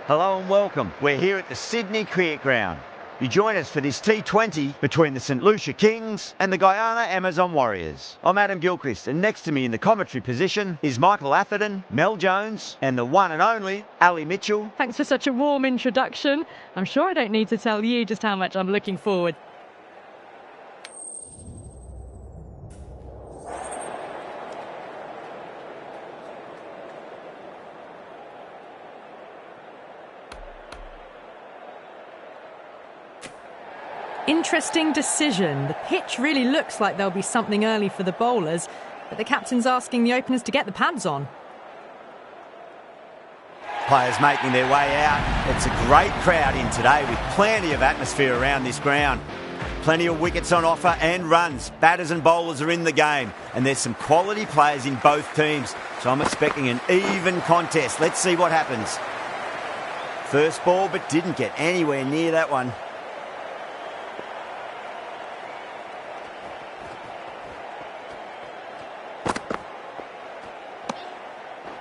Hello and welcome. We're here at the Sydney Cricket Ground. You join us for this T20 between the St Lucia Kings and the Guyana Amazon Warriors. I'm Adam Gilchrist, and next to me in the commentary position is Michael Atherton, Mel Jones and the one and only Ali Mitchell. Thanks for such a warm introduction. I'm sure I don't need to tell you just how much I'm looking forward. Interesting decision. The pitch really looks like there'll be something early for the bowlers, but the captain's asking the openers to get the pads on. Players making their way out. It's a great crowd in today with plenty of atmosphere around this ground. Plenty of wickets on offer and runs. Batters and bowlers are in the game, and there's some quality players in both teams, so I'm expecting an even contest. Let's see what happens. First ball, but didn't get anywhere near that one.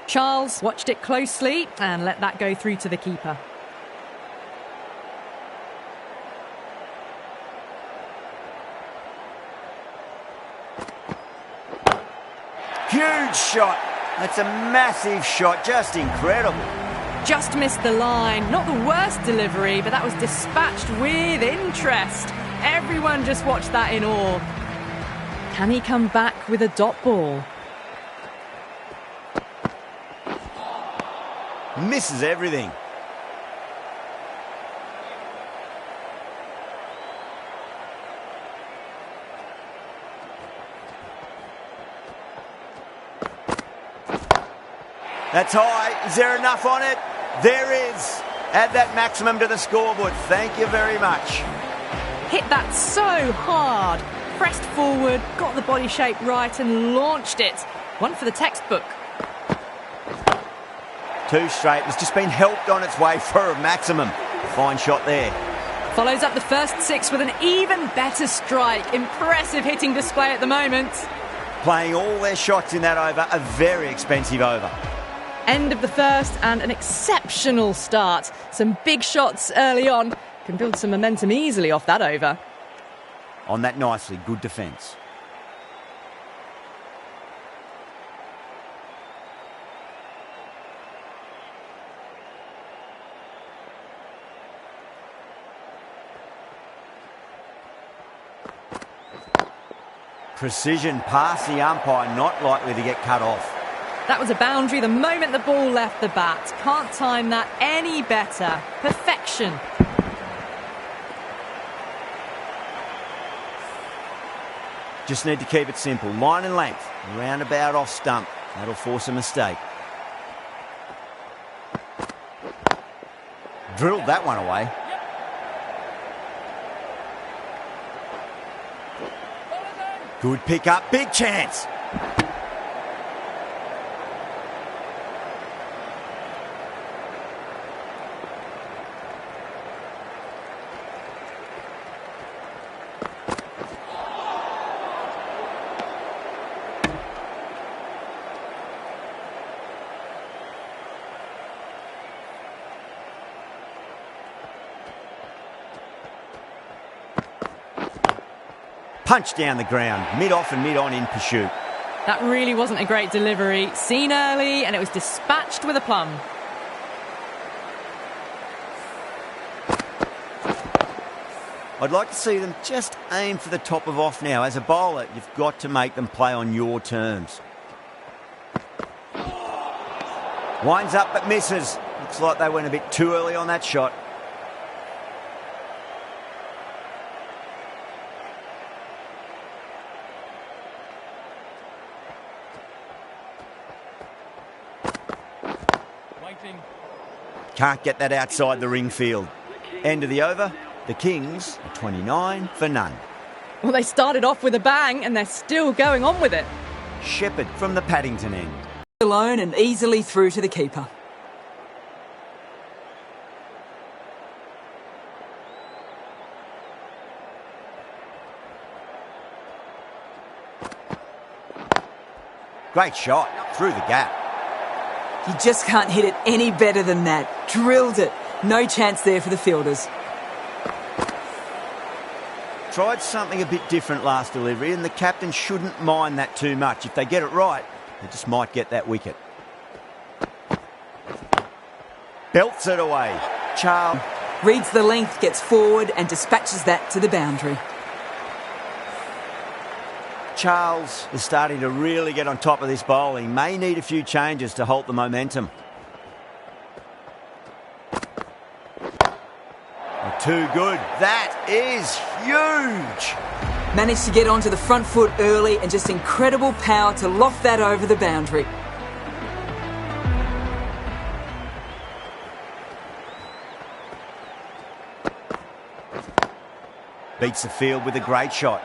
Charles watched it closely and let that go through to the keeper. Huge shot. That's a massive shot, just incredible. Just missed the line. Not the worst delivery, but that was dispatched with interest. Everyone just watched that in awe. Can he come back with a dot ball? Misses everything. That's high. Is there enough on it? There is. Add that maximum to the scoreboard. Thank you very much. Hit that so hard. Pressed forward, got the body shape right and launched it. One for the textbook. 2 straight. It's just been helped on its way for a maximum. Fine shot there. Follows up the first 6 with an even better strike. Impressive hitting display at the moment. Playing all their shots in that over. A very expensive over. End of the first and an exceptional start. Some big shots early on. Can build some momentum easily off that over. On that nicely. Good defence. Precision past the umpire, not likely to get cut off. That was a boundary the moment the ball left the bat. Can't time that any better. Perfection. Just need to keep it simple. Line and length. Roundabout off stump. That'll force a mistake. Drilled that one away. Good pick up. Big chance. Punch down the ground, mid-off and mid-on in pursuit. That really wasn't a great delivery. Seen early and it was dispatched with a plum. I'd like to see them just aim for the top of off now. As a bowler, you've got to make them play on your terms. Winds up but misses. Looks like they went a bit too early on that shot. Can't get that outside the ring field. End of the over. The Kings are 29 for none. Well, they started off with a bang and they're still going on with it. Shepherd from the Paddington end. Alone and easily through to the keeper. Great shot. Through the gap. You just can't hit it any better than that. Drilled it. No chance there for the fielders. Tried something a bit different last delivery, and the captain shouldn't mind that too much. If they get it right, they just might get that wicket. Belts it away. Charles reads the length, gets forward and dispatches that to the boundary. Charles is starting to really get on top of this bowling. May need a few changes to halt the momentum. Too good. That is huge. Managed to get onto the front foot early and just incredible power to loft that over the boundary. Beats the field with a great shot.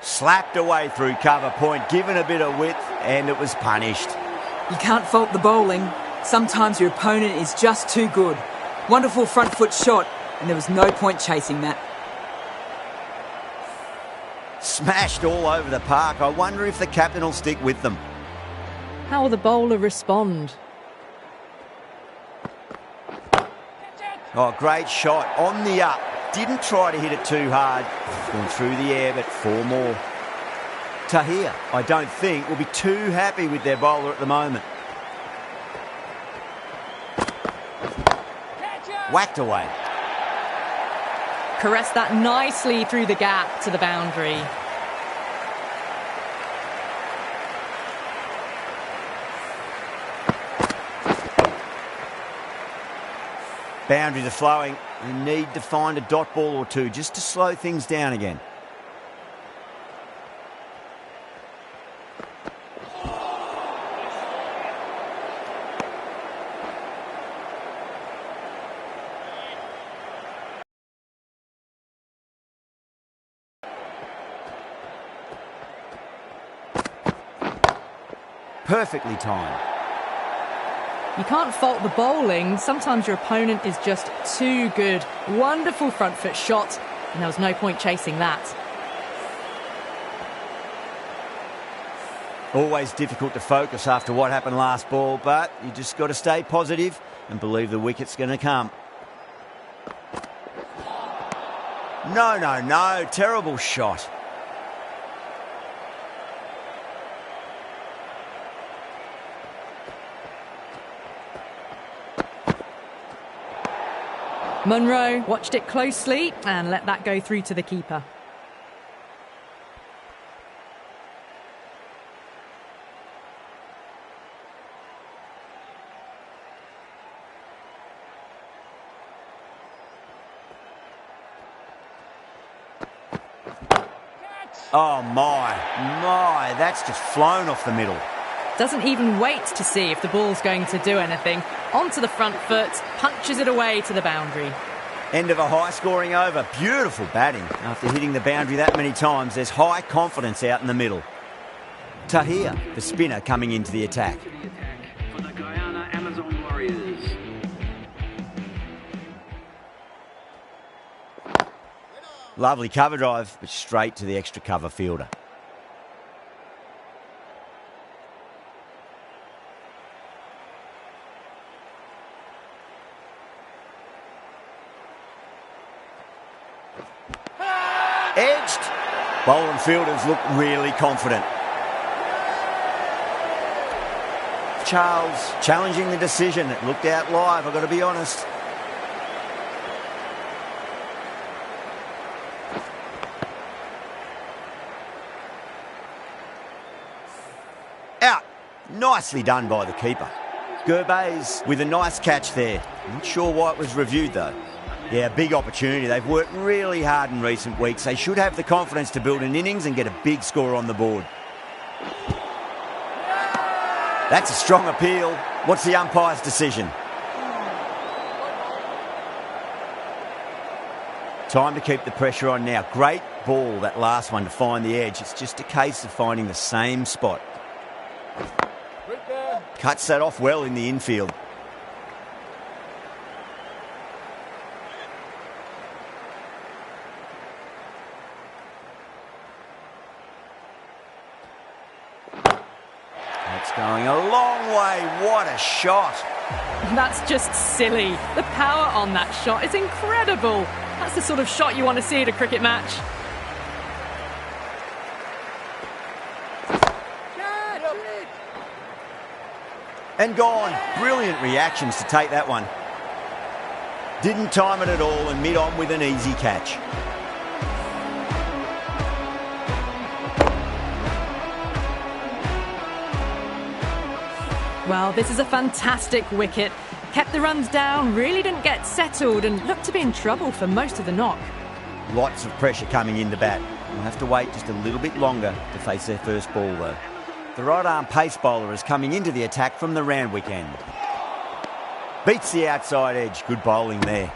Slapped away through cover point, given a bit of width, and it was punished. You can't fault the bowling. Sometimes your opponent is just too good. Wonderful front foot shot, and there was no point chasing that. smashed all over the park. I wonder if the captain will stick with them. How will the bowler respond? Oh, great shot on the up. Didn't try to hit it too hard. Gone through the air, but 4 more. Tahir, I don't think, will be too happy with their bowler at the moment. Whacked away. Caressed that nicely through the gap to the boundary. Boundaries are flowing. You need to find a dot ball or two just to slow things down again. Perfectly timed. You can't fault the bowling. Sometimes your opponent is just too good. Wonderful front foot shot, and there was no point chasing that. Always difficult to focus after what happened last ball, but you just got to stay positive and believe the wicket's going to come. No. Terrible shot. Munro watched it closely and let that go through to the keeper. Oh my, that's just flown off the middle. Doesn't even wait to see if the ball's going to do anything. Onto the front foot, punches it away to the boundary. End of a high-scoring over. Beautiful batting. After hitting the boundary that many times, there's high confidence out in the middle. Tahir, the spinner, coming into the attack. For the Guyana Amazon Warriors. Lovely cover drive, but straight to the extra cover fielder. Edged. Bowler and fielders look really confident. Charles challenging the decision. It looked out live, I've got to be honest. Out. Nicely done by the keeper. Gervais with a nice catch there. Not sure why it was reviewed though. Yeah, big opportunity. They've worked really hard in recent weeks. They should have the confidence to build an innings and get a big score on the board. That's a strong appeal. What's the umpire's decision? Time to keep the pressure on now. Great ball, that last one, to find the edge. It's just a case of finding the same spot. Cuts that off well in the infield. That's going a long way. What a shot. That's just silly. The power on that shot is incredible. That's the sort of shot you want to see at a cricket match. And gone. Brilliant reactions to take that one. Didn't time it at all and mid-on with an easy catch. Well, this is a fantastic wicket. Kept the runs down, really didn't get settled and looked to be in trouble for most of the knock. Lots of pressure coming in the bat. We'll have to wait just a little bit longer to face their first ball though. The right-arm pace bowler is coming into the attack from the Randwick end. Beats the outside edge. Good bowling there.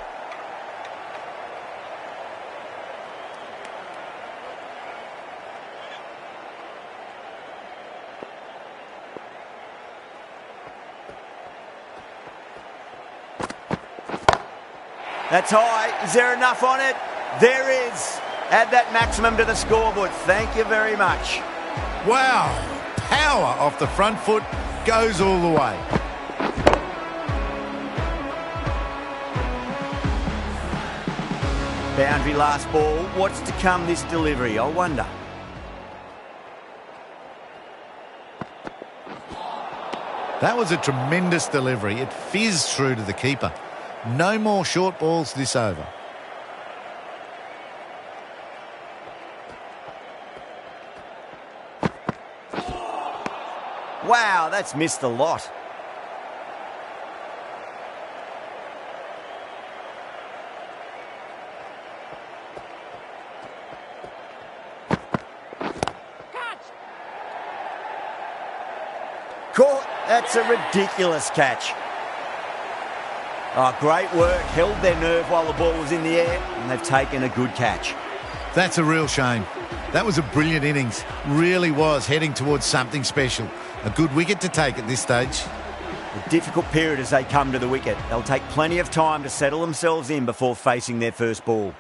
That's high. Is there enough on it? There is. Add that maximum to the scoreboard. Thank you very much. Wow, power off the front foot goes all the way. Boundary last ball. What's to come this delivery, I wonder. That was a tremendous delivery. It fizzed through to the keeper. No more short balls this over. Wow, that's missed a lot. Caught. That's a ridiculous catch. Oh, great work. Held their nerve while the ball was in the air, and they've taken a good catch. That's a real shame. That was a brilliant innings. Really was heading towards something special. A good wicket to take at this stage. A difficult period as they come to the wicket. They'll take plenty of time to settle themselves in before facing their first ball.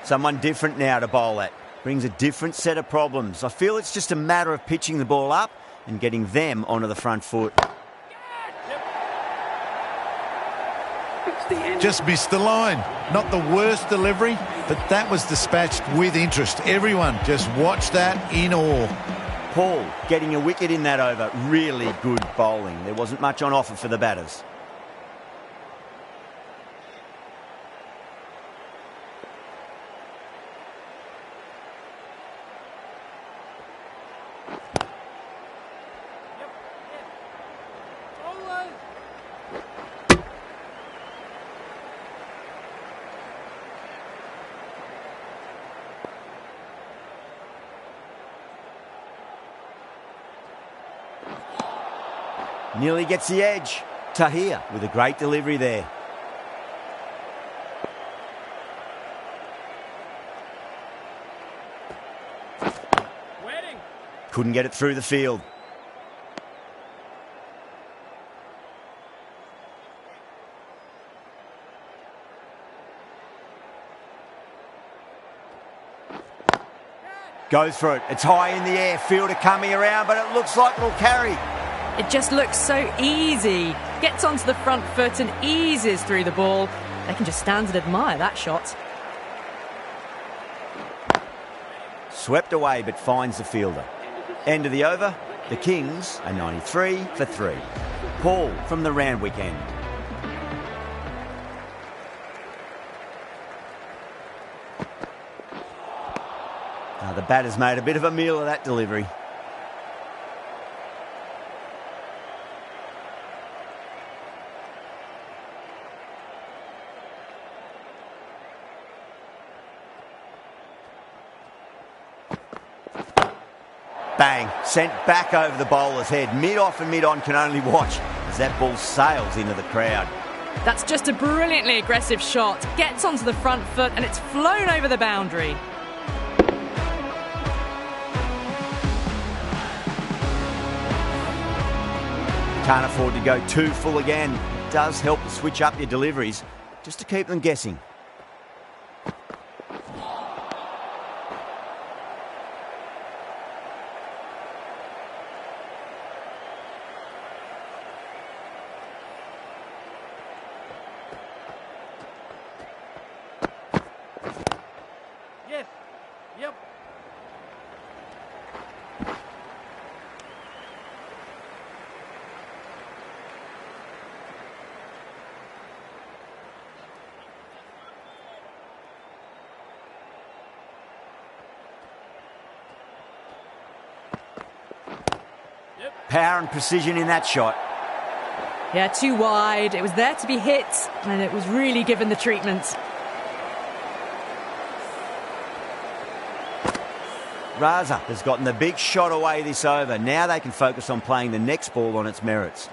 Someone different now to bowl at. Brings a different set of problems. I feel it's just a matter of pitching the ball up and getting them onto the front foot. Just missed the line. Not the worst delivery, but that was dispatched with interest. Everyone just watched that in awe. Paul getting a wicket in that over. Really good bowling. There wasn't much on offer for the batters. Nearly gets the edge. Tahir with a great delivery there. Couldn't get it through the field. Goes for it. It's high in the air. Fielder coming around, but it looks like it'll carry. It just looks so easy. Gets onto the front foot and eases through the ball. They can just stand and admire that shot. Swept away but finds the fielder. End of the over. The Kings are 93 for 3. Paul from the Randwick end. The batter's made a bit of a meal of that delivery. Bang, sent back over the bowler's head. Mid-off and mid-on can only watch as that ball sails into the crowd. That's just a brilliantly aggressive shot. Gets onto the front foot and it's flown over the boundary. Can't afford to go too full again. It does help to switch up your deliveries just to keep them guessing. Yep. Power and precision in that shot. Yeah, too wide. It was there to be hit and it was really given the treatment. Raza has gotten the big shot away this over. Now they can focus on playing the next ball on its merits.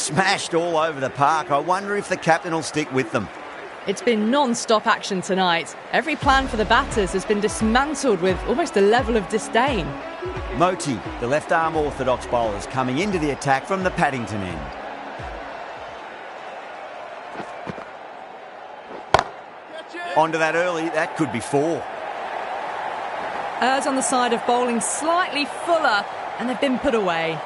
smashed all over the park. I wonder if the captain will stick with them. It's been non-stop action tonight. Every plan for the batters has been dismantled with almost a level of disdain. Moti, the left-arm orthodox bowlers, coming into the attack from the Paddington end. Onto that early, that could be 4. Errs on the side of bowling slightly fuller, and they've been put away.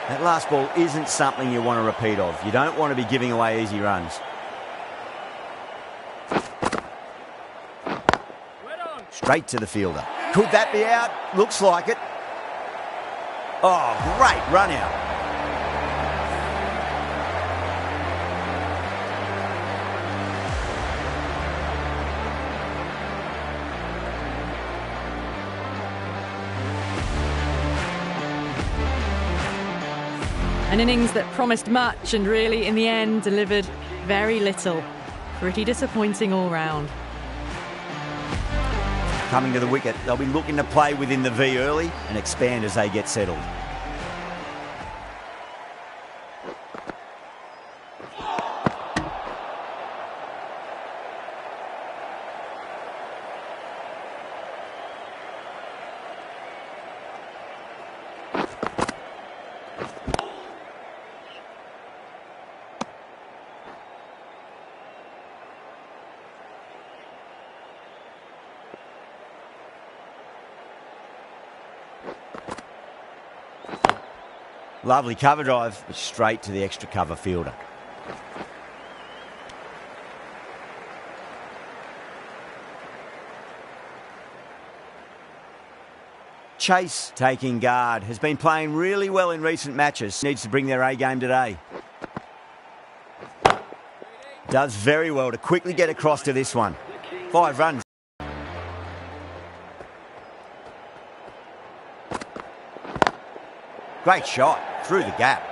That last ball isn't something you want to repeat of. You don't want to be giving away easy runs. Straight to the fielder. Could that be out? Looks like it. Oh, great run out. An innings that promised much and really, in the end, delivered very little. Pretty disappointing all round. Coming to the wicket, they'll be looking to play within the V early and expand as they get settled. Lovely cover drive, but straight to the extra cover fielder. Chase, taking guard, has been playing really well in recent matches. Needs to bring their A game today. Does very well to quickly get across to this one. 5 runs. Great shot through the gap.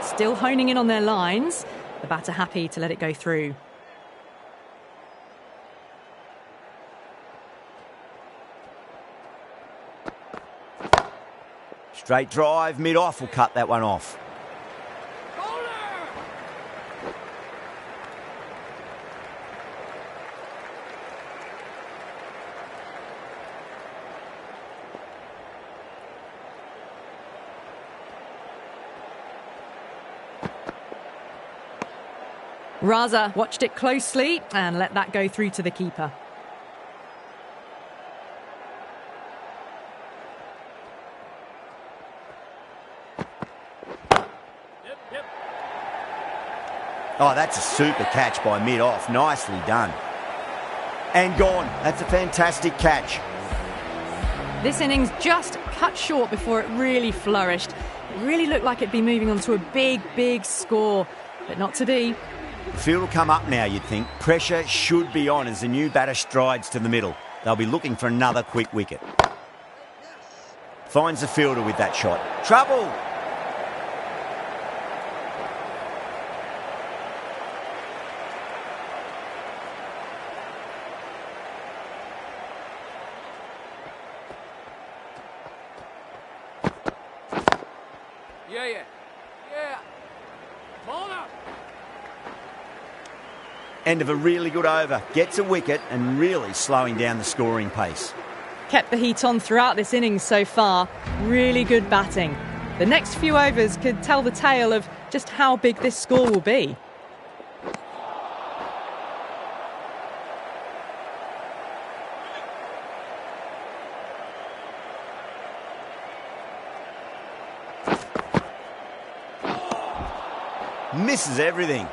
Still honing in on their lines. The batter happy to let it go through. Straight drive, mid-off will cut that one off. Raza watched it closely and let that go through to the keeper. Oh, that's a super catch by mid-off. Nicely done. And gone. That's a fantastic catch. This innings just cut short before it really flourished. It really looked like it'd be moving on to a big, big score, but not to be. The field will come up now, you'd think. Pressure should be on as the new batter strides to the middle. They'll be looking for another quick wicket. Finds the fielder with that shot. Trouble! End of a really good over. Gets a wicket and really slowing down the scoring pace. Kept the heat on throughout this innings so far. Really good batting. The next few overs could tell the tale of just how big this score will be. Misses everything.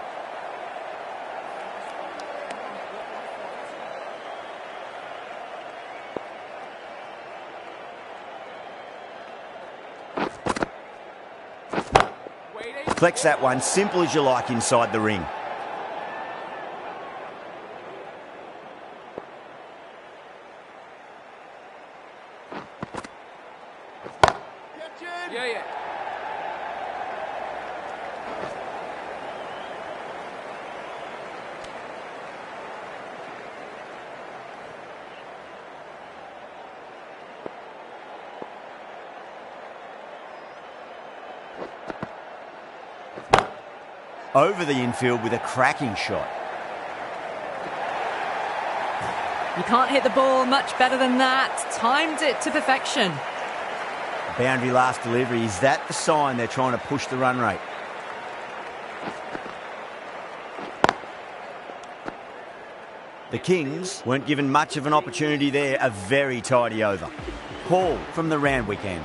Flex that one, simple as you like inside the ring. Over the infield with a cracking shot. You can't hit the ball much better than that. Timed it to perfection. Boundary last delivery. Is that the sign they're trying to push the run rate? The Kings weren't given much of an opportunity there. A very tidy over. Paul from the Randwick end.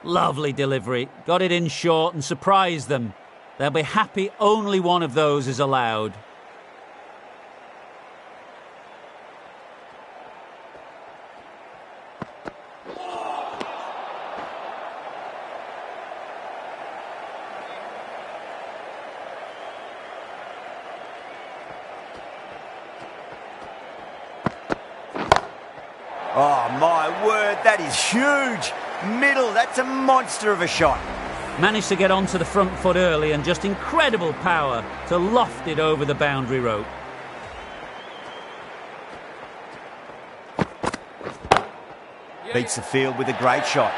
Lovely delivery. Got it in short and surprised them. They'll be happy only one of those is allowed. Oh, my word, that is huge. Middle, that's a monster of a shot. Managed to get onto the front foot early and just incredible power to loft it over the boundary rope. Beats the field with a great shot.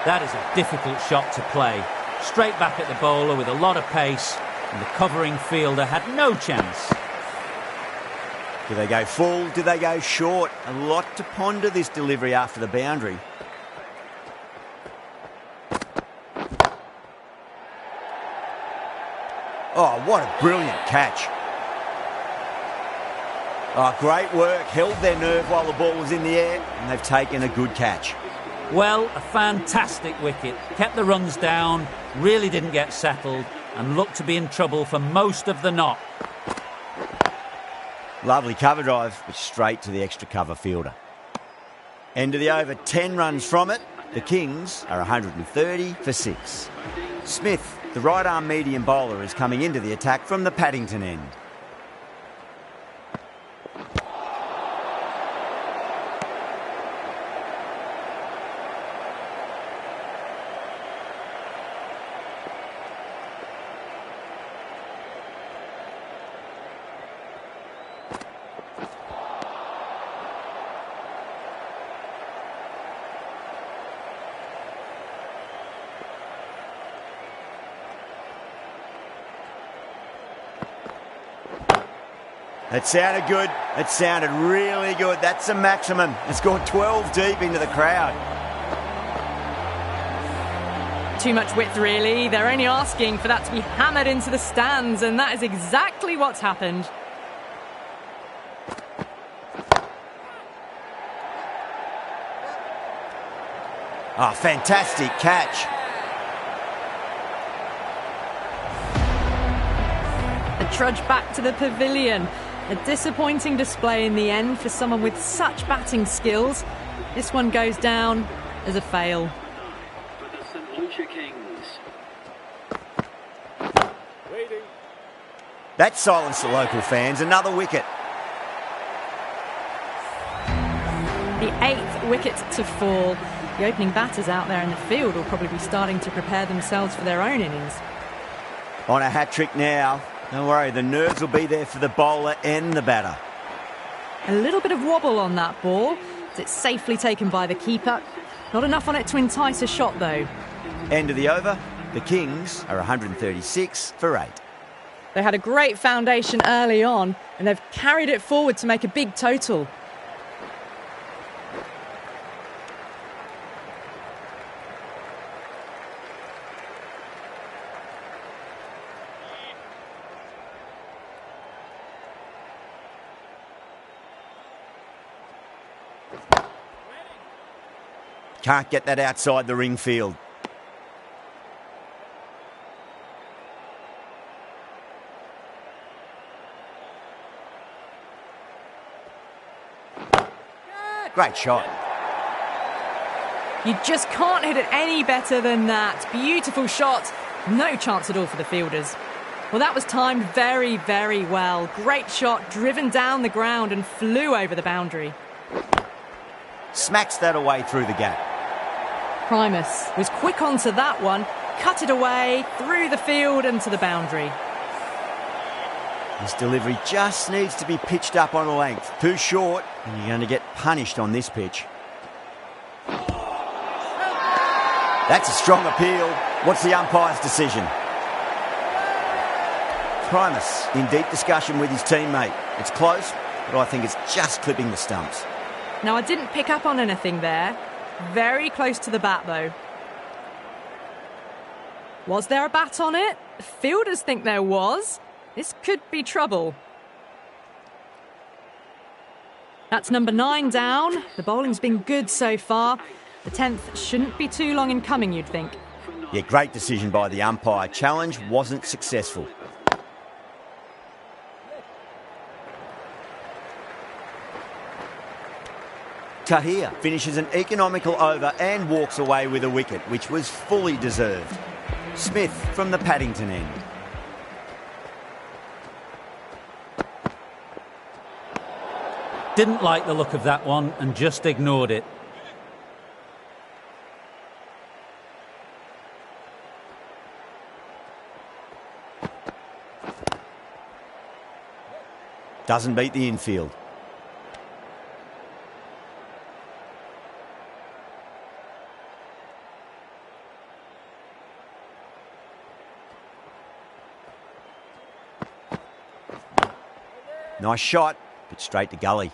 That is a difficult shot to play. Straight back at the bowler with a lot of pace, and the covering fielder had no chance. Do they go full? Do they go short? A lot to ponder this delivery after the boundary. Oh, what a brilliant catch. Oh, great work. Held their nerve while the ball was in the air, and they've taken a good catch. Well, a fantastic wicket. Kept the runs down, really didn't get settled, and looked to be in trouble for most of the knock. Lovely cover drive, but straight to the extra cover fielder. End of the over, 10 runs from it. The Kings are 130 for 6. Smith, the right-arm medium bowler, is coming into the attack from the Paddington end. It sounded good. It sounded really good. That's the maximum. It's gone 12 deep into the crowd. Too much width, really. They're only asking for that to be hammered into the stands, and that is exactly what's happened. Oh, fantastic catch. A trudge back to the pavilion. A disappointing display in the end for someone with such batting skills. This one goes down as a fail. For the St. Lucia Kings. That silenced the local fans. Another wicket. The 8th wicket to fall. The opening batters out there in the field will probably be starting to prepare themselves for their own innings. On a hat-trick now. Don't worry, the nerves will be there for the bowler and the batter. A little bit of wobble on that ball. It's safely taken by the keeper. Not enough on it to entice a shot, though. End of the over. The Kings are 136 for 8. They had a great foundation early on, and they've carried it forward to make a big total. Can't get that outside the ring field. Great shot. You just can't hit it any better than that. Beautiful shot. No chance at all for the fielders. Well, that was timed very, very well. Great shot, driven down the ground and flew over the boundary. smacks that away through the gap. Primus was quick onto that one, cut it away, through the field and to the boundary. This delivery just needs to be pitched up on a length. Too short, and you're going to get punished on this pitch. That's a strong appeal. What's the umpire's decision? Primus in deep discussion with his teammate. It's close, but I think it's just clipping the stumps. Now, I didn't pick up on anything there. Very close to the bat, though. Was there a bat on it? Fielders think there was. This could be trouble. That's number 9 down. The bowling's been good so far. The 10th shouldn't be too long in coming, you'd think. Yeah, great decision by the umpire. Challenge wasn't successful. Tahir finishes an economical over and walks away with a wicket, which was fully deserved. Smith from the Paddington end. Didn't like the look of that one and just ignored it. Doesn't beat the infield. Nice shot, but straight to gully.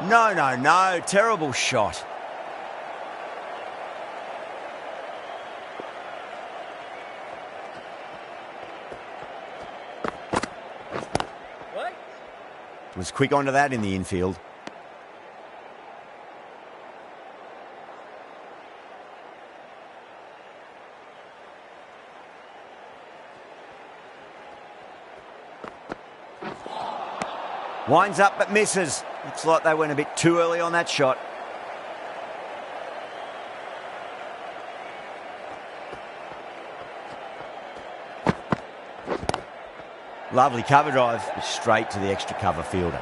No, terrible shot. What? Was quick onto that in the infield. Winds up but misses. Looks like they went a bit too early on that shot. Lovely cover drive, straight to the extra cover fielder.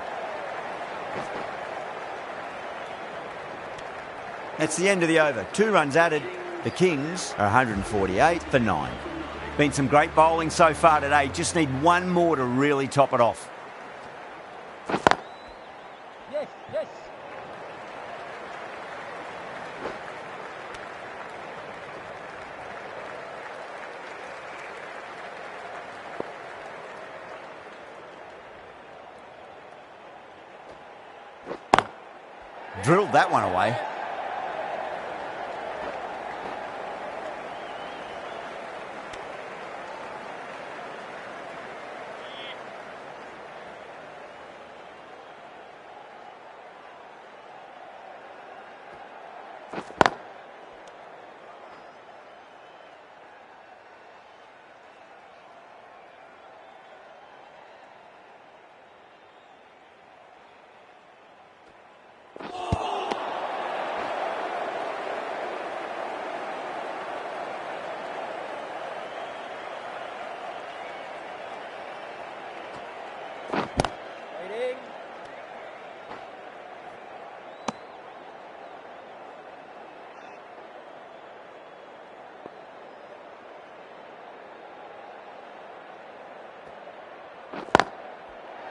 That's the end of the over. 2 runs added. The Kings are 148 for 9. Been some great bowling so far today. Just need one more to really top it off. Yes. Drilled that one away.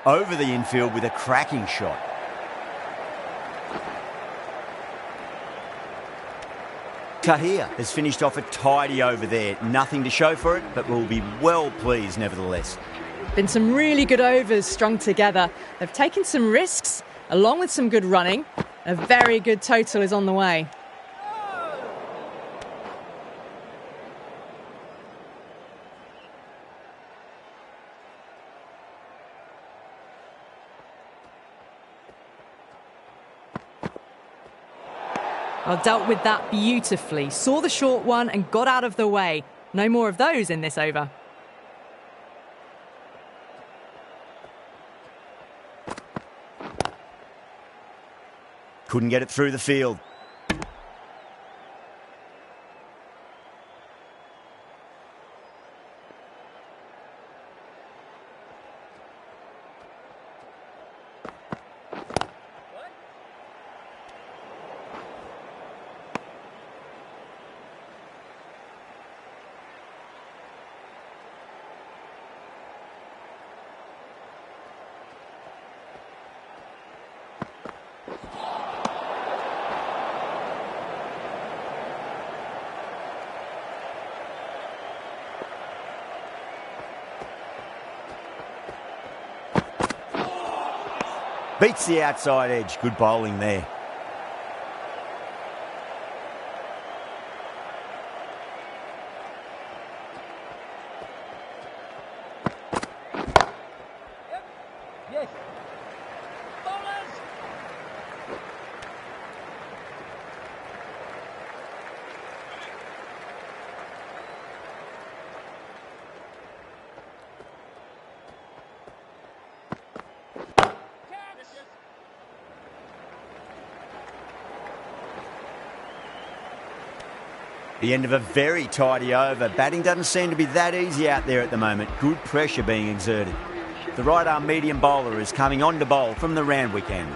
Over the infield with a cracking shot. Tahir has finished off a tidy over there. Nothing to show for it, but will be well pleased nevertheless. Been some really good overs strung together. They've taken some risks, along with some good running. A very good total is on the way. Dealt with that beautifully. Saw the short one and got out of the way. No more of those in this over. Couldn't get it through the field. Beats the outside edge. Good bowling there. The end of a very tidy over. Batting doesn't seem to be that easy out there at the moment. Good pressure being exerted. The right arm medium bowler is coming on to bowl from the Randwick end.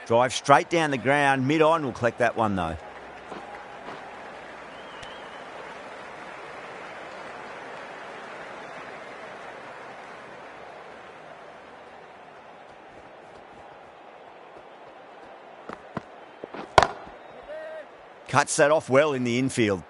Drive straight down the ground. Mid-on will collect that one though. Cuts that off well in the infield.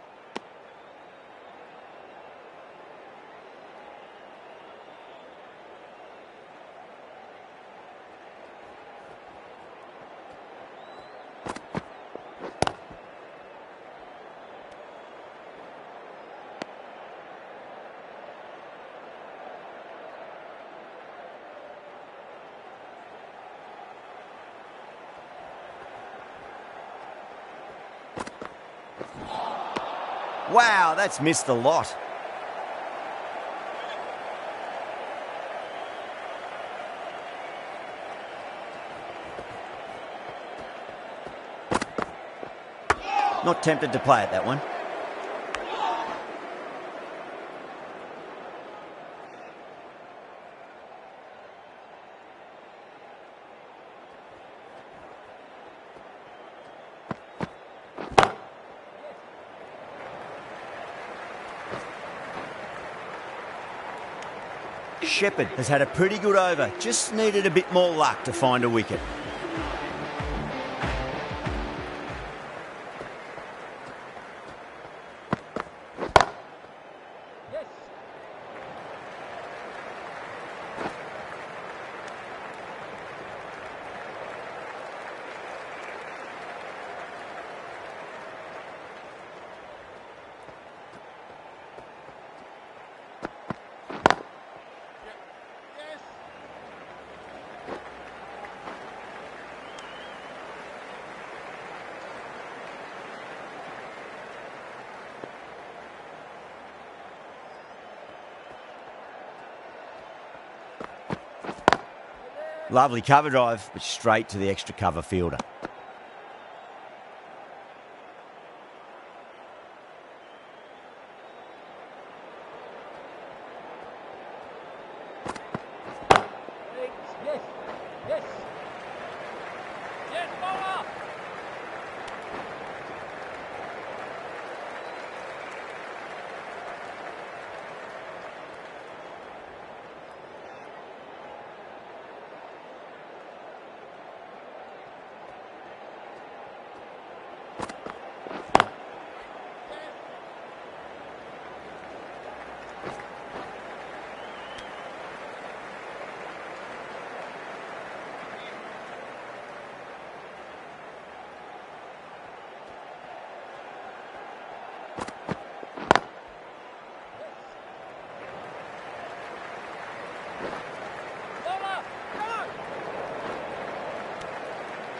Wow, that's missed a lot. Not tempted to play it, that one. Shepherd has had a pretty good over, just needed a bit more luck to find a wicket. Lovely cover drive, but straight to the extra cover fielder.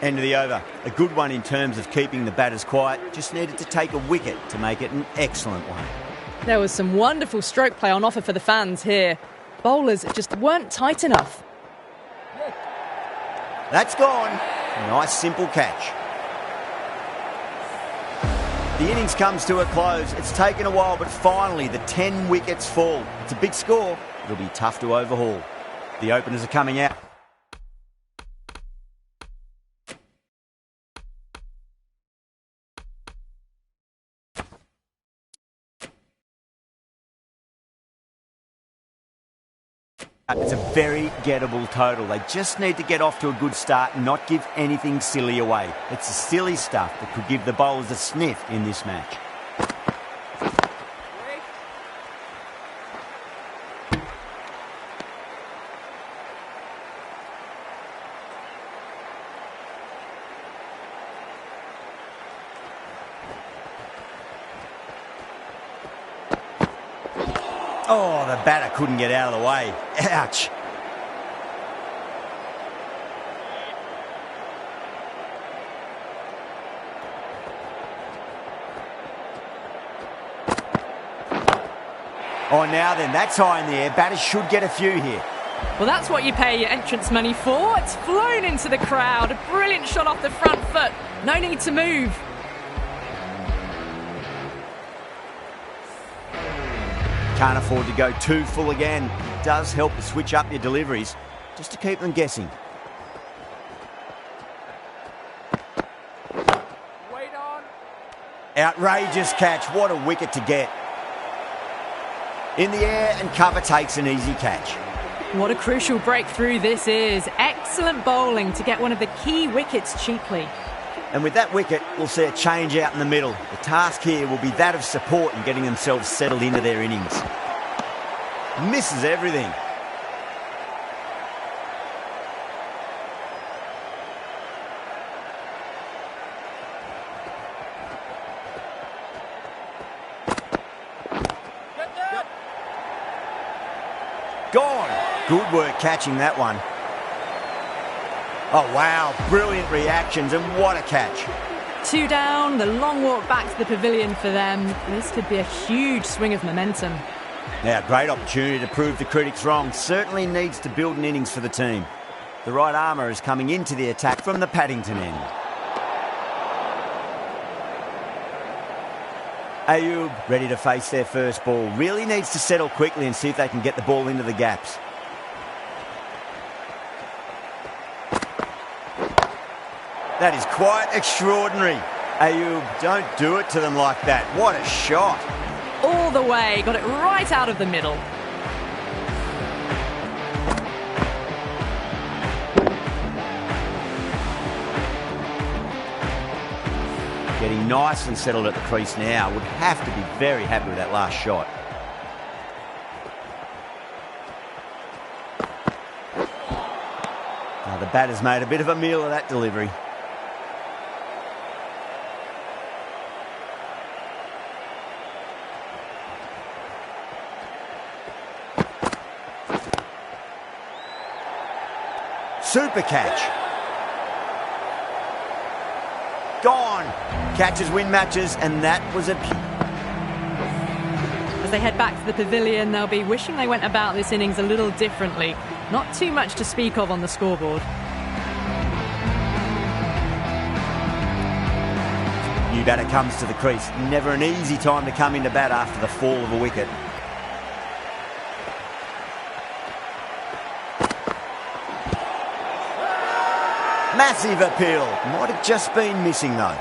End of the over. A good one in terms of keeping the batters quiet. Just needed to take a wicket to make it an excellent one. There was some wonderful stroke play on offer for the fans here. Bowlers just weren't tight enough. That's gone. Nice simple catch. The innings comes to a close. It's taken a while, but finally the 10 wickets fall. It's a big score. It'll be tough to overhaul. The openers are coming out. It's a very gettable total. They just need to get off to a good start and not give anything silly away. It's the silly stuff that could give the bowlers a sniff in this match. Oh, the batter couldn't get out of the way. Ouch. Oh, now then, that's high in the air. Batters should get a few here. Well, that's what you pay your entrance money for. It's flown into the crowd. A brilliant shot off the front foot. No need to move. Can't afford to go too full again. It does help to switch up your deliveries, just to keep them guessing. Wait on. Outrageous catch. What a wicket to get. In the air, and cover takes an easy catch. What a crucial breakthrough this is. Excellent bowling to get one of the key wickets cheaply. And with that wicket, we'll see a change out in the middle. The task here will be that of support and getting themselves settled into their innings. Misses everything. Gone. Good work catching that one. Oh, wow. Brilliant reactions, and what a catch. 2 down, the long walk back to the pavilion for them. This could be a huge swing of momentum. Now, great opportunity to prove the critics wrong. Certainly needs to build an innings for the team. The right armour is coming into the attack from the Paddington end. Ayub, ready to face their first ball. Really needs to settle quickly and see if they can get the ball into the gaps. That is quite extraordinary. Ayub, don't do it to them like that. What a shot. All the way, got it right out of the middle. Getting nicely settled at the crease now. Would have to be very happy with that last shot. Now the batter's made a bit of a meal of that delivery. Super catch. Gone. Catches win matches, and that was a... As they head back to the pavilion, they'll be wishing they went about this innings a little differently. Not too much to speak of on the scoreboard. New batter comes to the crease. Never an easy time to come into bat after the fall of a wicket. Massive appeal. Might have just been missing though.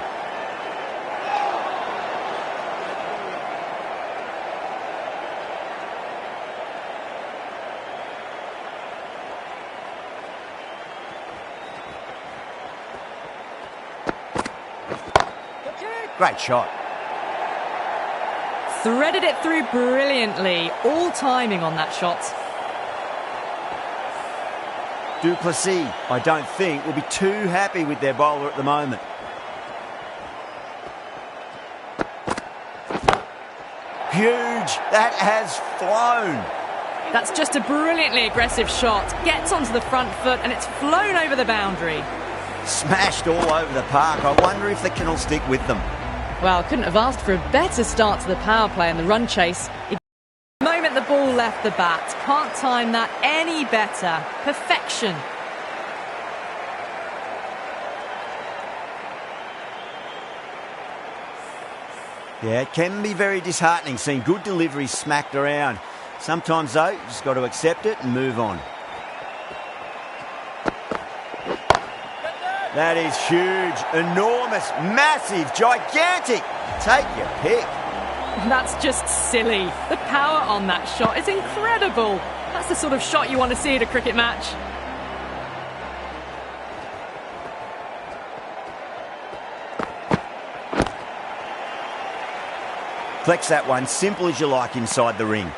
Great shot. Threaded it through brilliantly. All timing on that shot. Duplessis, I don't think, will be too happy with their bowler at the moment. Huge. That has flown. That's just a brilliantly aggressive shot. Gets onto the front foot and it's flown over the boundary. Smashed all over the park. I wonder if the can all stick with them. Well, couldn't have asked for a better start to the power play and the run chase. The moment the ball left the bat, can't time that any better. Perfection. Yeah, it can be very disheartening seeing good deliveries smacked around. Sometimes, though, you just got to accept it and move on. That is huge, enormous, massive, gigantic. Take your pick. That's just silly. The power on that shot is incredible. That's the sort of shot you want to see at a cricket match. Flex that one, simple as you like inside the ring.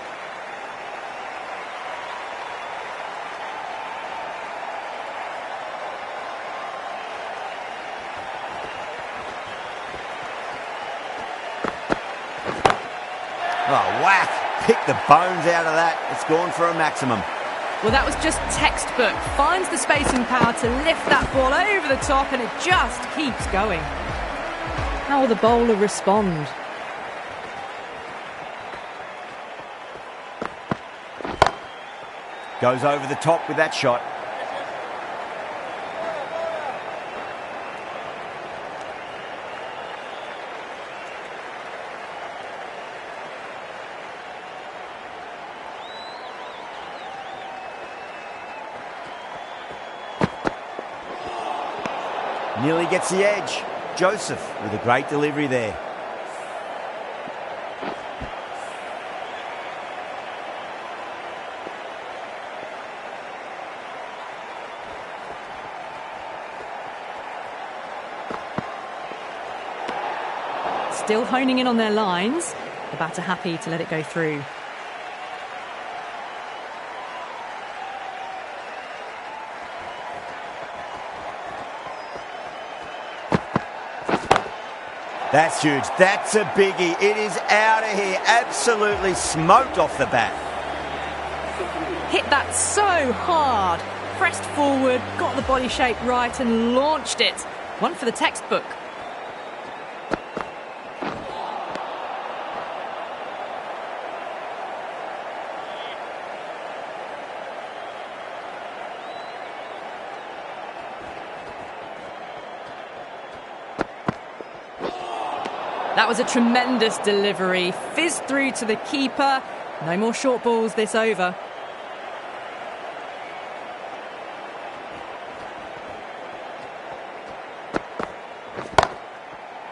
Oh, whack. Pick the bones out of that. It's gone for a maximum. Well, that was just textbook. Finds the spacing power to lift that ball over the top, and it just keeps going. How will the bowler respond? Goes over the top with that shot. Nearly gets the edge. Joseph with a great delivery there. Still honing in on their lines. The batter happy to let it go through. That's huge. That's a biggie. It is out of here. Absolutely smoked off the bat. Hit that so hard. Pressed forward, got the body shape right and launched it. One for the textbook. That was a tremendous delivery. Fizzed through to the keeper. No more short balls this over.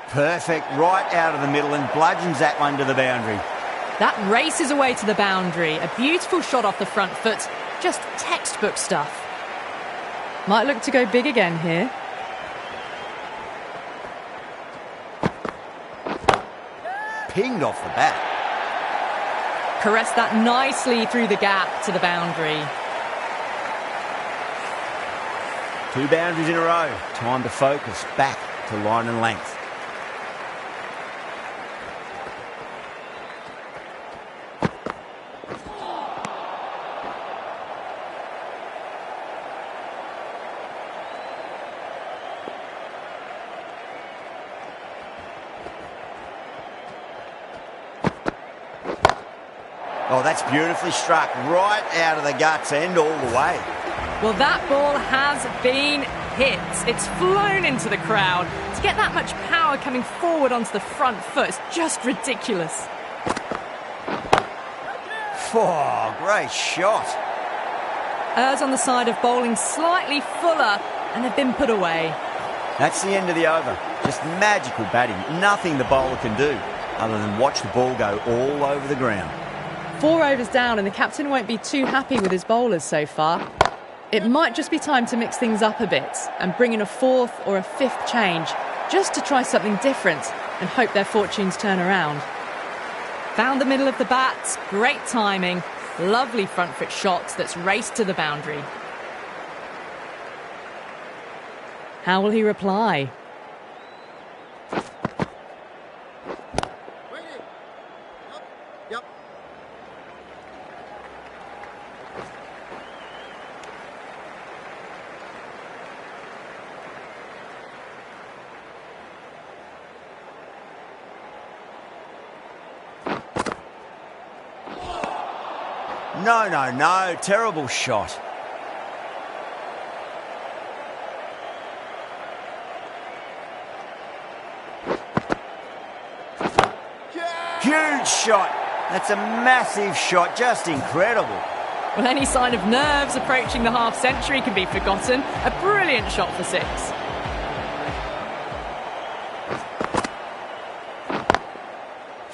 Perfect, right out of the middle and bludgeons that one to the boundary. That races away to the boundary. A beautiful shot off the front foot. Just textbook stuff. Might look to go big again here. Pinged off the bat. Caressed that nicely through the gap to the boundary. 2 boundaries in a row. Time to focus back to line and length. Oh, that's beautifully struck. Right out of the guts and all the way. Well, that ball has been hit. It's flown into the crowd. To get that much power coming forward onto the front foot is just ridiculous. Oh, great shot. Errs on the side of bowling slightly fuller, and they've been put away. That's the end of the over. Just magical batting. Nothing the bowler can do other than watch the ball go all over the ground. 4 overs down, and the captain won't be too happy with his bowlers so far. It might just be time to mix things up a bit and bring in a 4th or a 5th change, just to try something different and hope their fortunes turn around. Found the middle of the bat, great timing, lovely front foot shots that's raced to the boundary. How will he reply? No. Terrible shot. Huge shot. That's a massive shot. Just incredible. Well, any sign of nerves approaching the half-century can be forgotten. A brilliant shot for 6.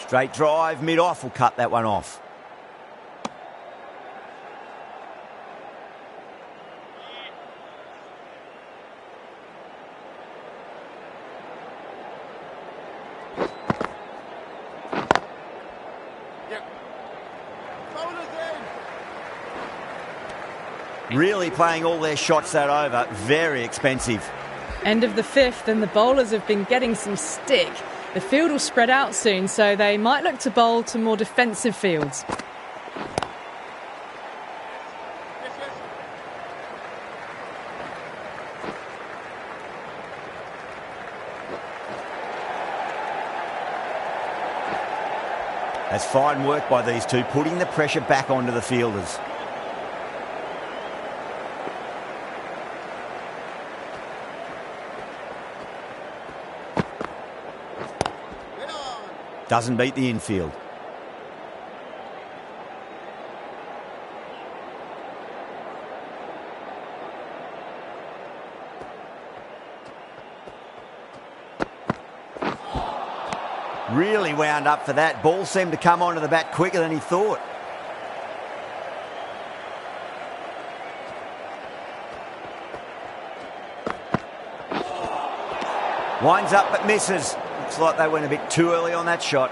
Straight drive, mid-off will cut that one off. Really playing all their shots that over. Very expensive. End of the 5th, and the bowlers have been getting some stick. The field will spread out soon, so they might look to bowl to more defensive fields. That's fine work by these two, putting the pressure back onto the fielders. Doesn't beat the infield. Really wound up for that. Ball seemed to come onto the bat quicker than he thought. Winds up but misses. Looks like they went a bit too early on that shot.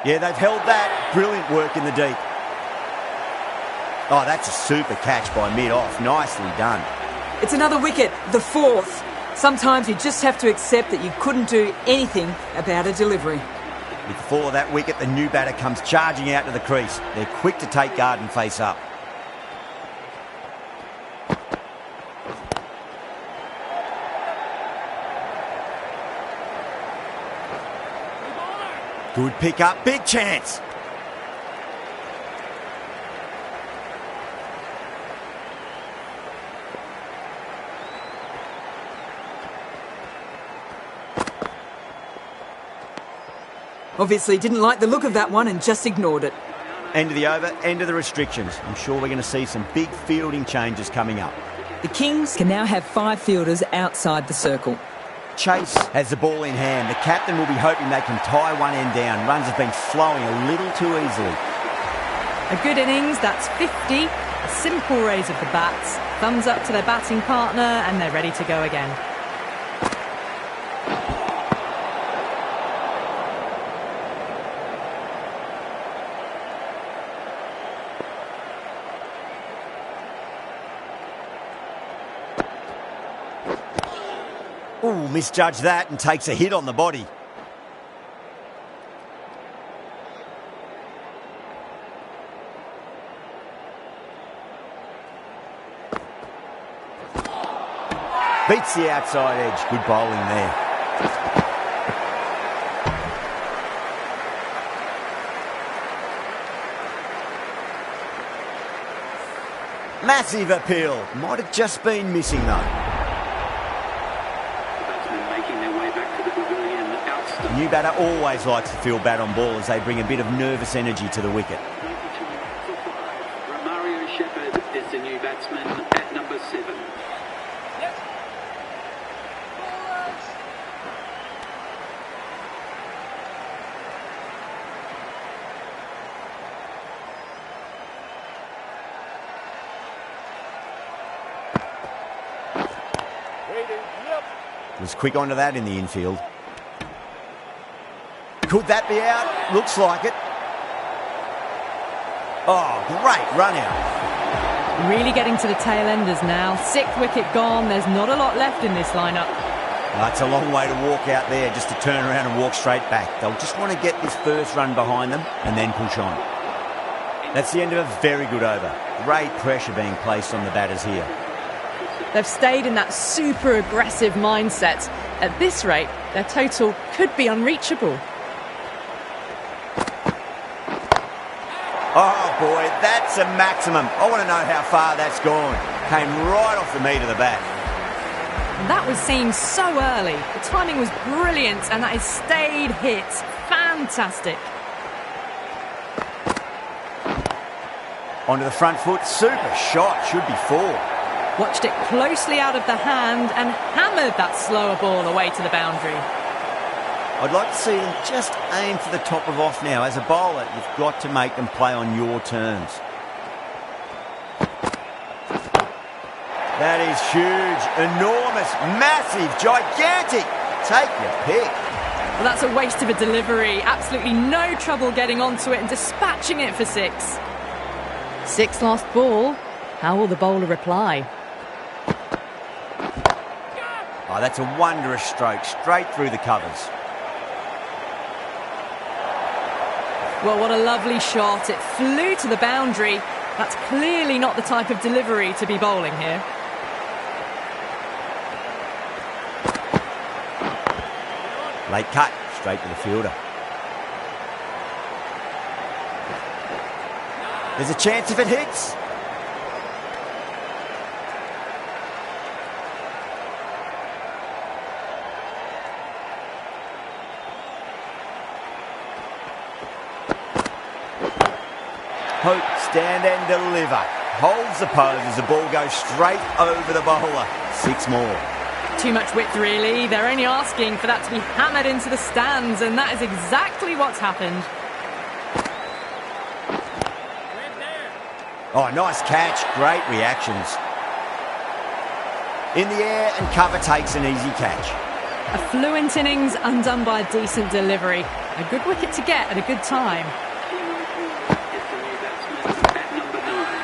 Yeah, they've held that. Brilliant work in the deep. Oh, that's a super catch by mid-off. Nicely done. It's another wicket, the fourth. Sometimes you just have to accept that you couldn't do anything about a delivery. With the fall of that wicket, the new batter comes charging out to the crease. They're quick to take guard and face up. Good pick up, big chance. Obviously didn't like the look of that one and just ignored it. End of the over, end of the restrictions. I'm sure we're going to see some big fielding changes coming up. The Kings can now have 5 fielders outside the circle. Chase has the ball in hand. The captain will be hoping they can tie one end down. Runs have been flowing a little too easily. A good innings, that's 50. A simple raise of the bats. Thumbs up to their batting partner and they're ready to go again. Ooh, misjudged that and takes a hit on the body. Beats the outside edge. Good bowling there. Massive appeal. Might have just been missing though. The new batter always likes to feel bat on ball as they bring a bit of nervous energy to the wicket. Romario Shepherd is the new batsman at number 7. Was quick onto that in the infield. Could that be out? Looks like it. Oh, great run out. Really getting to the tail enders now. 6th wicket gone. There's not a lot left in this lineup. That's a long way to walk out there just to turn around and walk straight back. They'll just want to get this first run behind them and then push on. That's the end of a very good over. Great pressure being placed on the batters here. They've stayed in that super aggressive mindset. At this rate, their total could be unreachable. Oh boy, that's a maximum. I want to know how far that's gone. Came right off the meat of the bat. That was seen so early. The timing was brilliant and that is stayed hit. Fantastic. Onto the front foot, super shot, should be 4. Watched it closely out of the hand and hammered that slower ball away to the boundary. I'd like to see him just aim for the top of off now. As a bowler, you've got to make them play on your terms. That is huge, enormous, massive, gigantic. Take your pick. Well, that's a waste of a delivery. Absolutely no trouble getting onto it and dispatching it for 6. 6 last ball. How will the bowler reply? Oh, that's a wondrous stroke, straight through the covers. Well, what a lovely shot. It flew to the boundary. That's clearly not the type of delivery to be bowling here. Late cut, straight to the fielder. There's a chance if it hits. Hope, stand and deliver. Holds the pose as the ball goes straight over the bowler. 6 more. Too much width, really. They're only asking for that to be hammered into the stands, and that is exactly what's happened. Oh, nice catch. Great reactions. In the air, and cover takes an easy catch. A fluent innings undone by a decent delivery. A good wicket to get at a good time.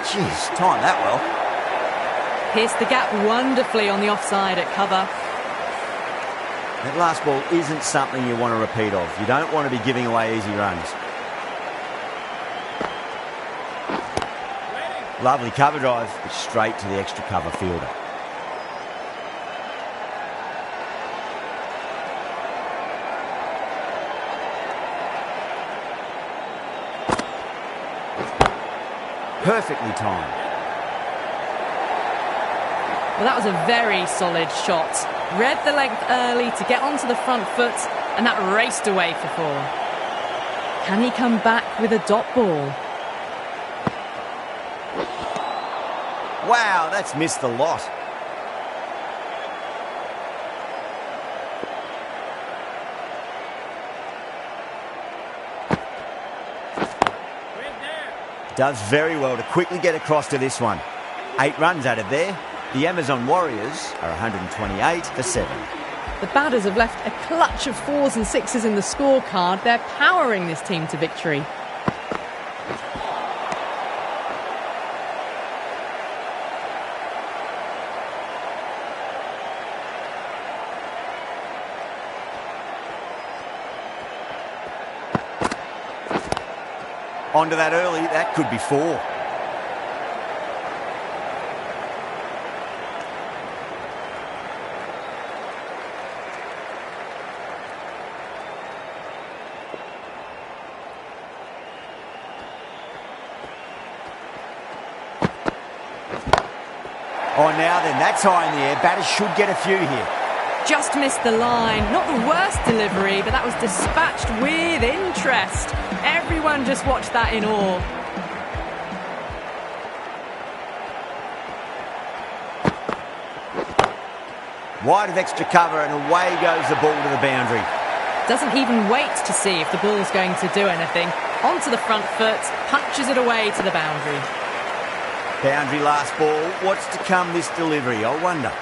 Jeez, timed that well. Pierced the gap wonderfully on the offside at cover. That last ball isn't something you want to repeat of. You don't want to be giving away easy runs. Lovely cover drive, but straight to the extra cover fielder. Perfectly timed. Well, that was a very solid shot. Read the length early to get onto the front foot, and that raced away for 4. Can he come back with a dot ball? Wow, that's missed the lot. Does very well to quickly get across to this one. 8 runs out of there. The Amazon Warriors are 128 for 7. The batters have left a clutch of 4s and 6s in the scorecard. They're powering this team to victory. Onto that early, that could be 4. Oh, now then, that's high in the air. Batters should get a few here. Just missed the line. Not the worst delivery, but that was dispatched with interest. Everyone just watched that in awe. Wide of extra cover, and away goes the ball to the boundary. Doesn't even wait to see if the ball's going to do anything. Onto the front foot, punches it away to the boundary. Boundary last ball. What's to come this delivery, I wonder.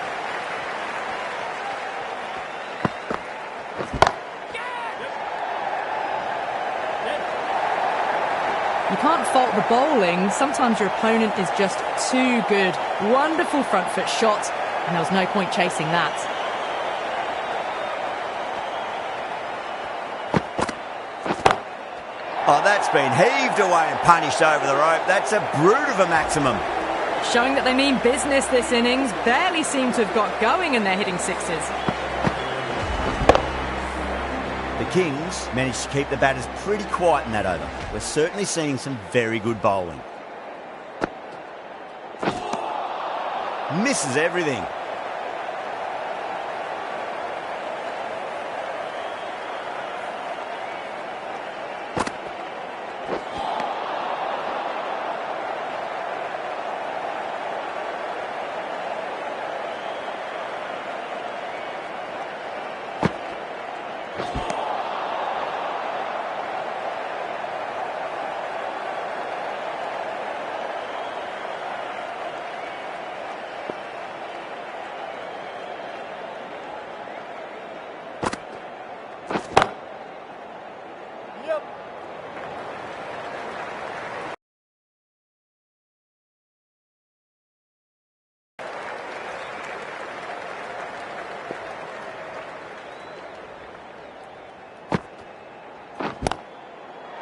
You can't fault the bowling. Sometimes your opponent is just too good. Wonderful front foot shot, and there was no point chasing that. Oh, that's been heaved away and punished over the rope. That's a brute of a maximum. Showing that they mean business this innings. Barely seem to have got going, and they're hitting 6s. The Kings managed to keep the batters pretty quiet in that over. We're certainly seeing some very good bowling. Misses everything.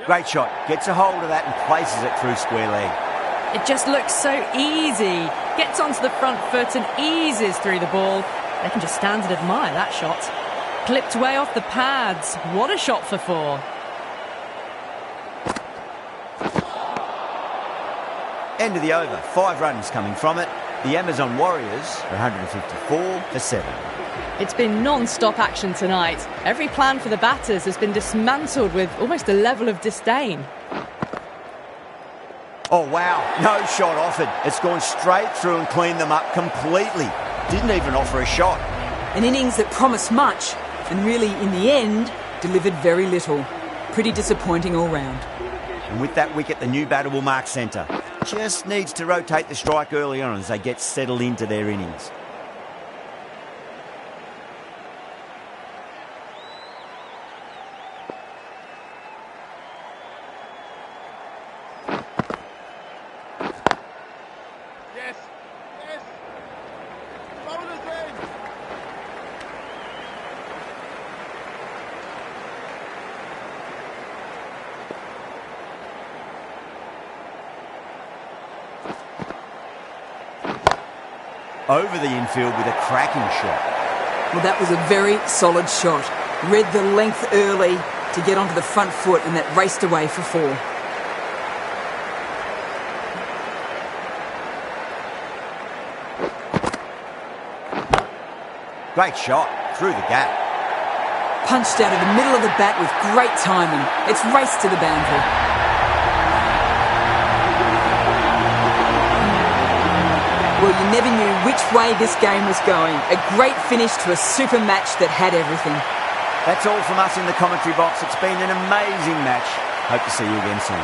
Great shot. Gets a hold of that and places it through square leg. It just looks so easy. Gets onto the front foot and eases through the ball. They can just stand and admire that shot. Clipped way off the pads. What a shot for 4. End of the over. 5 runs coming from it. The Amazon Warriors are 154 for 7. It's been non-stop action tonight. Every plan for the batters has been dismantled with almost a level of disdain. Oh, wow. No shot offered. It's gone straight through and cleaned them up completely. Didn't even offer a shot. An innings that promised much and really, in the end, delivered very little. Pretty disappointing all round. And with that wicket, the new batter will mark centre. Just needs to rotate the strike early on as they get settled into their innings. Over the infield with a cracking shot. Well, that was a very solid shot. Read the length early to get onto the front foot, and that raced away for 4. Great shot through the gap. Punched out of the middle of the bat with great timing. It's raced to the boundary. Well, you never knew which way this game was going. A great finish to a super match that had everything. That's all from us in the commentary box. It's been an amazing match. Hope to see you again soon.